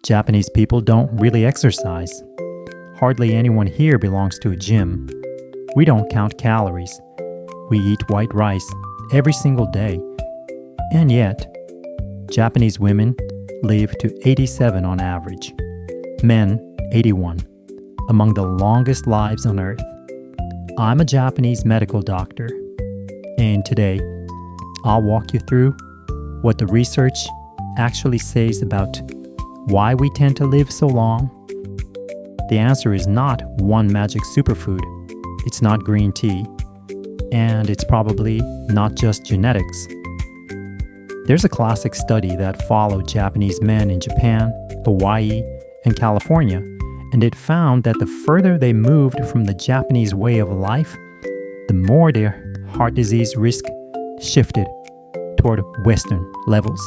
Japanese people don't really exercise. Hardly anyone here belongs to a gym. We don't count calories. We eat white rice every single day. And yet, Japanese women live to 87 on average. Men, 81. Among the longest lives on earth. I'm a Japanese medical doctor. And today, I'll walk you through what the research actually says about why we tend to live so long. The answer is not one magic superfood. It's not green tea. And it's probably not just genetics. There's a classic study that followed Japanese men in Japan, Hawaii, and California, and it found that the further they moved from the Japanese way of life, the more their heart disease risk shifted toward Western levels,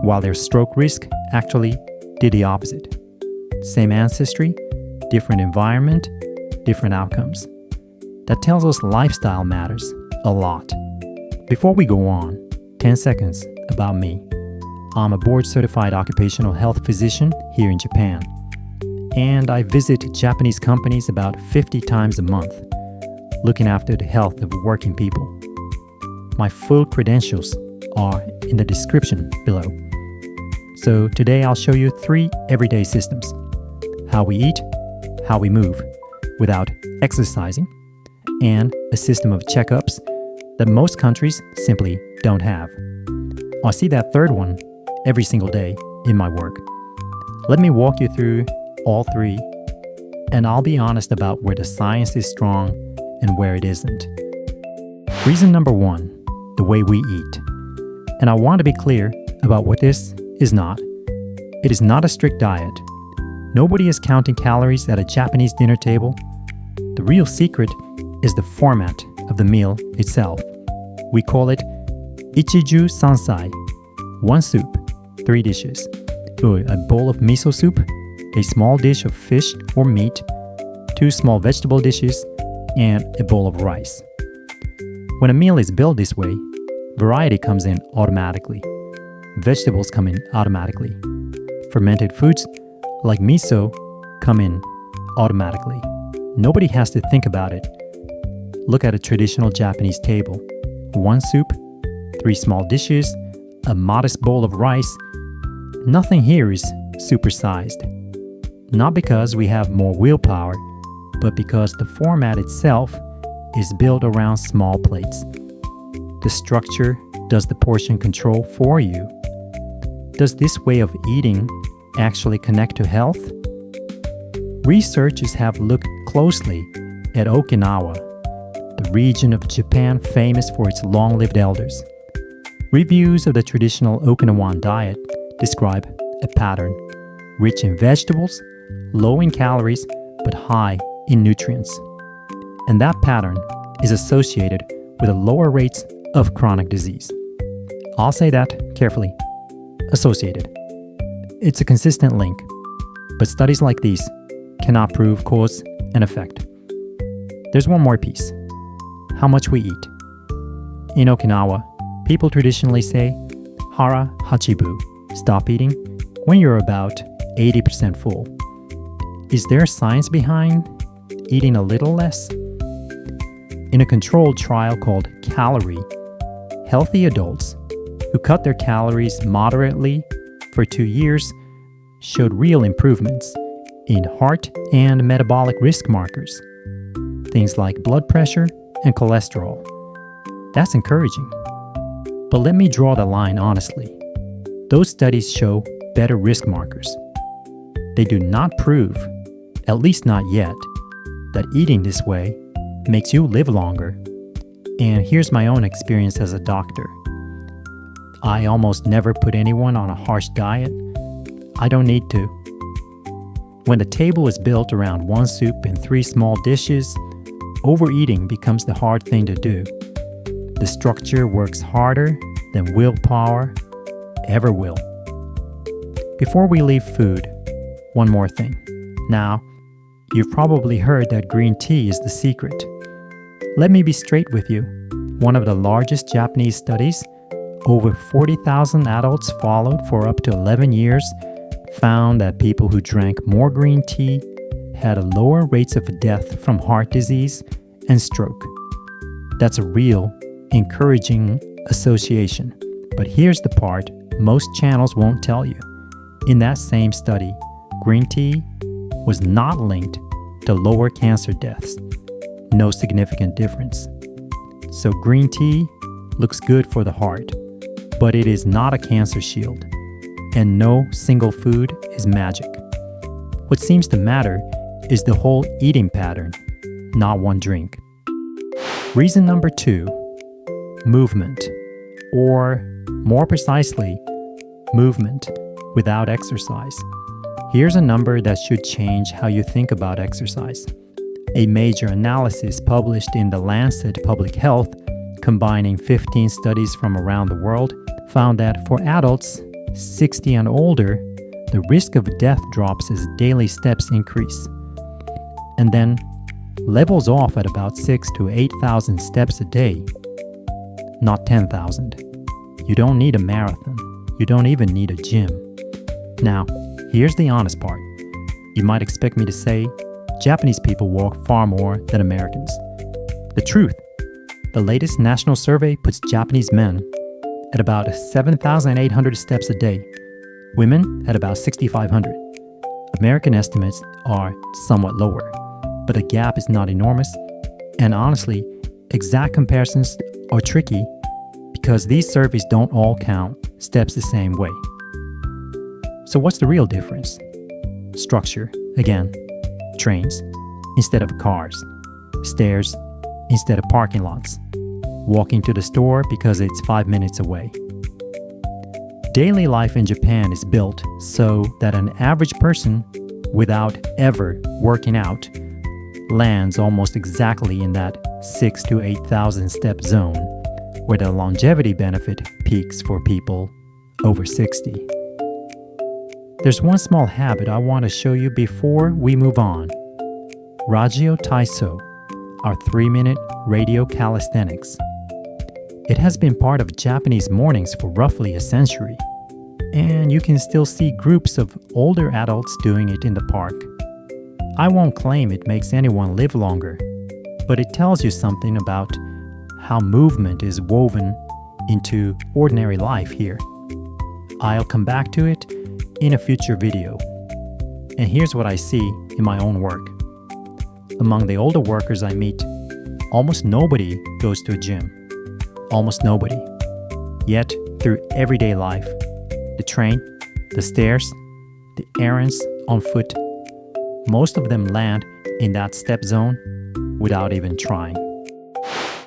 while their stroke risk actually did the opposite. Same ancestry, different environment, different outcomes. That tells us lifestyle matters a lot. Before we go on, 10 seconds about me. I'm a board-certified occupational health physician here in Japan, and I visit Japanese companies about 50 times a month, looking after the health of working people. My full credentials are in the description below. So today I'll show you 3 everyday systems: how we eat, how we move without exercising, and a system of checkups that most countries simply don't have. I see that third one every single day in my work. Let me walk you through all 3, and I'll be honest about where the science is strong and where it isn't. Reason number 1, the way we eat. And I want to be clear about what this is not. It is not a strict diet. Nobody is counting calories at a Japanese dinner table. The real secret is the format of the meal itself. We call it Ichiju Sansai, 1 soup, 3 dishes, a bowl of miso soup, a small dish of fish or meat, 2 small vegetable dishes, and a bowl of rice. When a meal is built this way, variety comes in automatically. Vegetables come in automatically. Fermented foods like miso come in automatically. Nobody has to think about it. Look at a traditional Japanese table. 1 soup, 3 small dishes, a modest bowl of rice. Nothing here is supersized. Not because we have more willpower, but because the format itself is built around small plates. The structure does the portion control for you. Does this way of eating actually connect to health? Researchers have looked closely at Okinawa, the region of Japan famous for its long-lived elders. Reviews of the traditional Okinawan diet describe a pattern: rich in vegetables, low in calories, but high in nutrients. And that pattern is associated with lower rates of chronic disease. I'll say that carefully. Associated. It's a consistent link, but studies like these cannot prove cause and effect. There's one more piece: how much we eat. In Okinawa, people traditionally say hara hachibu, stop eating, when you're about 80% full. Is there science behind eating a little less? In a controlled trial called Calorie, healthy adults who cut their calories moderately for 2 years showed real improvements in heart and metabolic risk markers, things like blood pressure and cholesterol. That's encouraging. But let me draw the line honestly. Those studies show better risk markers. They do not prove, at least not yet, that eating this way makes you live longer. And here's my own experience as a doctor. I almost never put anyone on a harsh diet. I don't need to. When the table is built around 1 soup and 3 small dishes, overeating becomes the hard thing to do. The structure works harder than willpower ever will. Before we leave food, one more thing. Now, you've probably heard that green tea is the secret. Let me be straight with you. One of the largest Japanese studies, over 40,000 adults followed for up to 11 years, found that people who drank more green tea had lower rates of death from heart disease and stroke. That's a real, encouraging association. But here's the part most channels won't tell you. In that same study, green tea was not linked to lower cancer deaths. No significant difference. So green tea looks good for the heart, but it is not a cancer shield. And no single food is magic. What seems to matter is the whole eating pattern, not one drink. Reason number 2, movement, or more precisely, movement without exercise. Here's a number that should change how you think about exercise. A major analysis published in The Lancet Public Health, combining 15 studies from around the world, found that for adults 60 and older, the risk of death drops as daily steps increase, and then levels off at about 6,000 to 8,000 steps a day, not 10,000. You don't need a marathon. You don't even need a gym. Now, here's the honest part. You might expect me to say, Japanese people walk far more than Americans. The truth, the latest national survey puts Japanese men at about 7,800 steps a day, women at about 6,500. American estimates are somewhat lower, but the gap is not enormous, and honestly, exact comparisons are tricky because these surveys don't all count steps the same way. So what's the real difference? Structure, again, trains instead of cars, stairs instead of parking lots, walking to the store because it's 5 minutes away. Daily life in Japan is built so that an average person, without ever working out, lands almost exactly in that 6,000 to 8,000 step zone, where the longevity benefit peaks for people over 60. There's one small habit I want to show you before we move on. Ragio Taiso, our 3-minute radio calisthenics. It has been part of Japanese mornings for roughly a century, and you can still see groups of older adults doing it in the park. I won't claim it makes anyone live longer, but it tells you something about how movement is woven into ordinary life here. I'll come back to it in a future video. And here's what I see in my own work. Among the older workers I meet, almost nobody goes to a gym. Almost nobody. Yet, through everyday life, the train, the stairs, the errands on foot, most of them land in that step zone without even trying.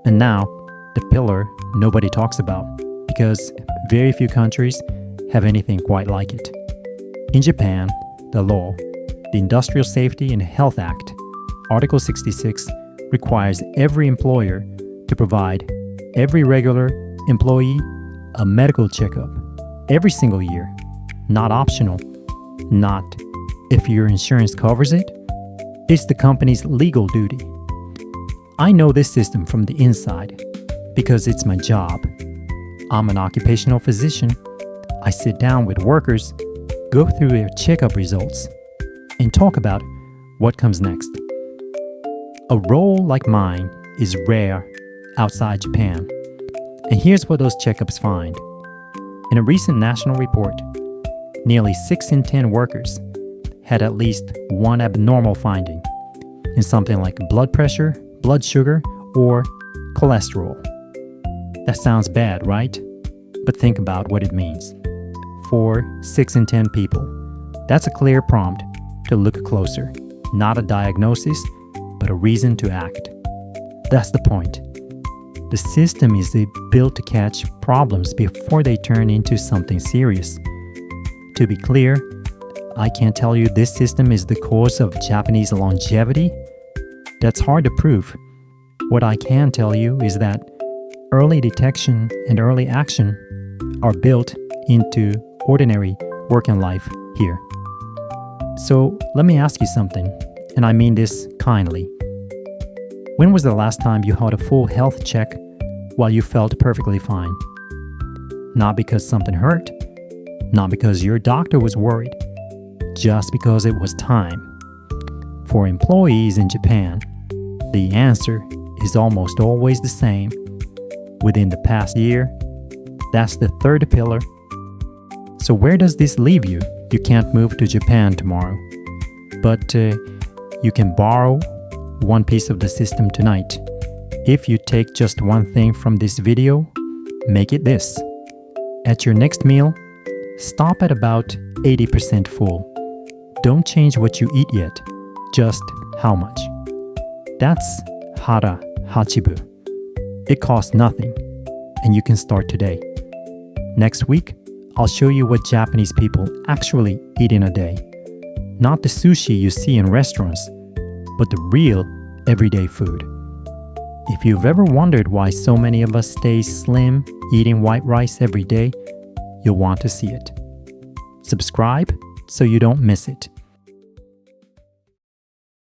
And now, the pillar nobody talks about, because very few countries have anything quite like it. In Japan, the law, the Industrial Safety and Health Act, Article 66, requires every employer to provide every regular employee a medical checkup every single year. Not optional, not if your insurance covers it. It's the company's legal duty. I know this system from the inside because it's my job. I'm an occupational physician. I sit down with workers, go through their checkup results, and talk about what comes next. A role like mine is rare outside Japan. And here's what those checkups find. In a recent national report, nearly 6 in 10 workers had at least one abnormal finding in something like blood pressure, blood sugar, or cholesterol. That sounds bad, right? But think about what it means. For 6 in 10 people, that's a clear prompt to look closer. Not a diagnosis, but a reason to act. That's the point. The system is built to catch problems before they turn into something serious. To be clear, I can't tell you this system is the cause of Japanese longevity. That's hard to prove. What I can tell you is that early detection and early action are built into ordinary working life here. So let me ask you something, and I mean this kindly. When was the last time you had a full health check while you felt perfectly fine? Not because something hurt, not because your doctor was worried, just because it was time. For employees in Japan, the answer is almost always the same. Within the past year, that's the third pillar. So where does this leave you? You can't move to Japan tomorrow, but you can borrow one piece of the system tonight. If you take just one thing from this video, make it this. At your next meal, stop at about 80% full. Don't change what you eat yet, just how much. That's hara hachibu. It costs nothing, and you can start today. Next week, I'll show you what Japanese people actually eat in a day. Not the sushi you see in restaurants, but the real everyday food. If you've ever wondered why so many of us stay slim eating white rice every day, you'll want to see it. Subscribe so you don't miss it.